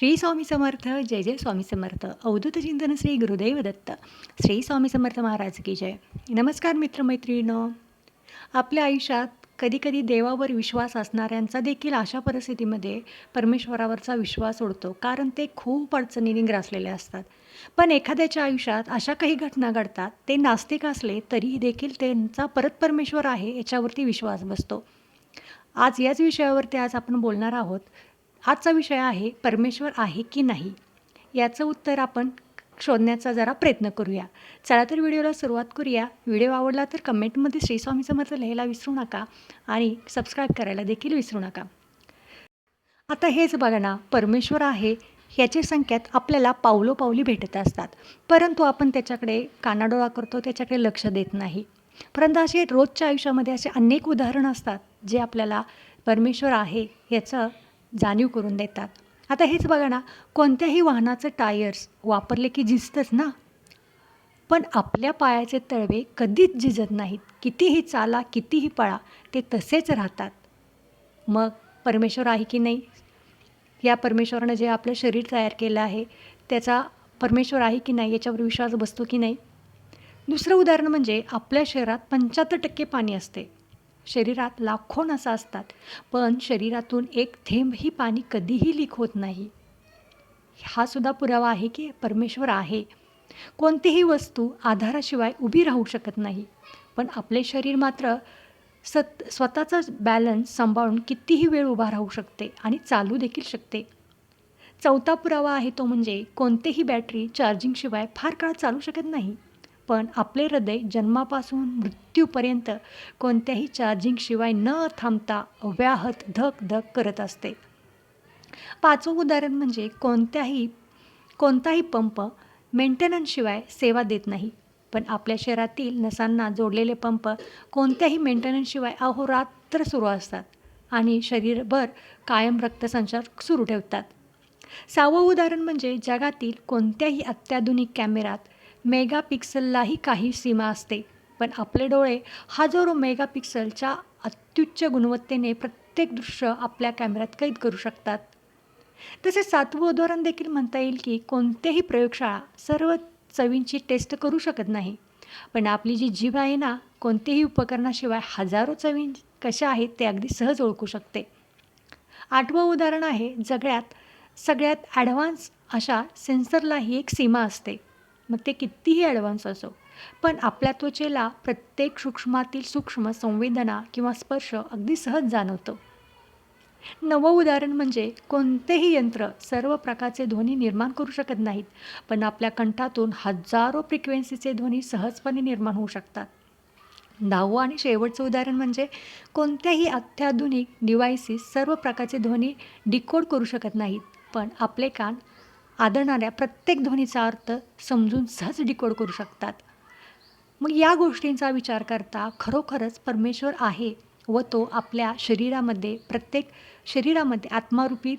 श्री स्वामी समर्थ. जय जय स्वामी समर्थ. अवधूत चिंतन श्री गुरुदेव दत्त. श्री स्वामी समर्थ महाराज की जय. नमस्कार मित्रमैत्रिणींनो. आपल्या आयुष्यात कधीकधी देवावर विश्वास असणाऱ्यांचा देखील अशा परिस्थितीमध्ये परमेश्वरावरचा विश्वास उडतो, कारण ते खूप अडचणींनी ग्रासलेले असतात. पण एखाद्याच्या आयुष्यात अशा काही घटना घडतात, ते नास्तिक असले तरीही देखील त्यांचा परत परमेश्वर आहे याच्यावरती विश्वास बसतो. आज याच विषयावरती आपण बोलणार आहोत. आजचा विषय आहे परमेश्वर आहे की नाही, याचं उत्तर आपण शोधण्याचा जरा प्रयत्न करूया. चला तर व्हिडिओला सुरुवात करूया. व्हिडिओ आवडला तर कमेंटमध्ये श्री स्वामी समर्थ लिहायला विसरू नका आणि सबस्क्राईब करायला देखील विसरू नका. आता हेच बघा ना, परमेश्वर आहे ह्याचे संकेत आपल्याला पावलोपावली भेटत असतात, परंतु आपण त्याच्याकडे कानाडोळा करतो, त्याच्याकडे लक्ष देत नाही. परंतु असे रोजच्या आयुष्यामध्ये असे अनेक उदाहरणं असतात जे आपल्याला परमेश्वर आहे याचं जाणीव करून देतात. आता हेच बघा ना, कोणत्याही वाहनाचं टायर्स वापरले की झिजतंच ना, पण आपल्या पायाचे तळवे कधीच झिजत नाहीत. कितीही चाला, कितीही पळा, ते तसेच राहतात. मग परमेश्वर आहे की नाही, या परमेश्वरानं जे आपलं शरीर तयार केलं आहे त्याचा परमेश्वर आहे की नाही याच्यावर विश्वास बसतो की नाही. दुसरं उदाहरण म्हणजे आपल्या शरीरात 75% पाणी असते. शरीरात लाखो नसा असतात, पण शरीरातून एक थेंबही पाणी कधीही लीक होत नाही. हा सुद्धा पुरावा आहे की परमेश्वर आहे. कोणतीही वस्तू आधाराशिवाय उभी राहू शकत नाही, पण आपले शरीर मात्र स्वतःचा बॅलन्स सांभाळून कितीही वेळ उभा राहू शकते आणि चालू देखील शकते. चौथा पुरावा आहे तो म्हणजे कोणतेही बॅटरी चार्जिंगशिवाय फार काळ चालू शकत नाही, पण आपले हृदय जन्मापासून मृत्यूपर्यंत कोणत्याही चार्जिंगशिवाय न थांबता अव्याहत धक धक करत असते. पाचवं उदाहरण म्हणजे कोणताही पंप मेंटेनन्सशिवाय सेवा देत नाही, पण आपल्या शरीरातील नसांना जोडलेले पंप कोणत्याही मेंटेनन्सशिवाय अहोरात्र सुरू असतात आणि शरीरभर कायम रक्तसंचार सुरू ठेवतात. सहावं उदाहरण म्हणजे जगातील कोणत्याही अत्याधुनिक कॅमेऱ्यात मेगापिक्सललाही काही सीमा असते, पण आपले डोळे हजारो मेगापिक्सलच्या अत्युच्च गुणवत्तेने प्रत्येक दृश्य आपल्या कॅमेऱ्यात कैद करू शकतात. तसेच सातवं उदाहरण देखील म्हणता येईल की कोणत्याही प्रयोगशाळा सर्व चवींची टेस्ट करू शकत नाही, पण आपली जी जीभ आहे ना, कोणत्याही उपकरणाशिवाय हजारो चवी कशा आहेत ते अगदी सहज ओळखू शकते. आठवं उदाहरण आहे सगळ्यात ॲडव्हान्स अशा सेन्सरलाही एक सीमा असते, मग ते कितीही ॲडव्हान्स असो, पण आपल्या त्वचेला प्रत्येक सूक्ष्मातील सूक्ष्म संवेदना किंवा स्पर्श अगदी सहज जाणवतो. नवं उदाहरण म्हणजे कोणतेही यंत्र सर्व प्रकारचे ध्वनी निर्माण करू शकत नाहीत, पण आपल्या कंठातून हजारो फ्रिक्वेन्सीचे ध्वनी सहजपणे निर्माण होऊ शकतात. दहावं आणि शेवटचं उदाहरण म्हणजे कोणत्याही अत्याधुनिक डिव्हाइसेस सर्व प्रकारचे ध्वनी डिकोड करू शकत नाहीत, पण आपले कान आदळणाऱ्या प्रत्येक ध्वनीचा अर्थ समजून सहज डिकोड करू शकतात. मग या गोष्टींचा विचार करता खरोखरच परमेश्वर आहे व तो आपल्या शरीरामध्ये प्रत्येक शरीरामध्ये आत्मारूपी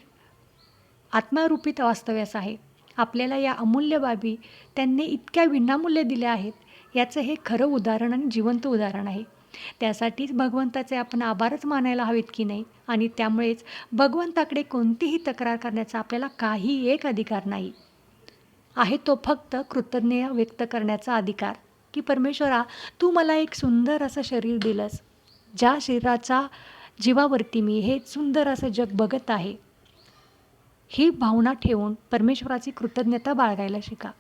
वास्तव्यास आहे. आपल्याला या अमूल्य बाबी त्यांनी इतक्या विनामूल्य दिल्या आहेत, याचं हे खरं उदाहरण आणि जिवंत उदाहरण आहे. त्यासाठीच भगवंताचे आपण आभारच मानायला हवेत की नाही, आणि त्यामुळेच भगवंताकडे कोणतीही तक्रार करण्याचा आपल्याला काही एक अधिकार नाही आहे. तो फक्त कृतज्ञता व्यक्त करण्याचा अधिकार की परमेश्वरा, तू मला एक सुंदर असं शरीर दिलंस, ज्या शरीराचा जीवावरती मी हे सुंदर असं जग बघत आहे, ही भावना ठेवून परमेश्वराची कृतज्ञता बाळगायला शिका.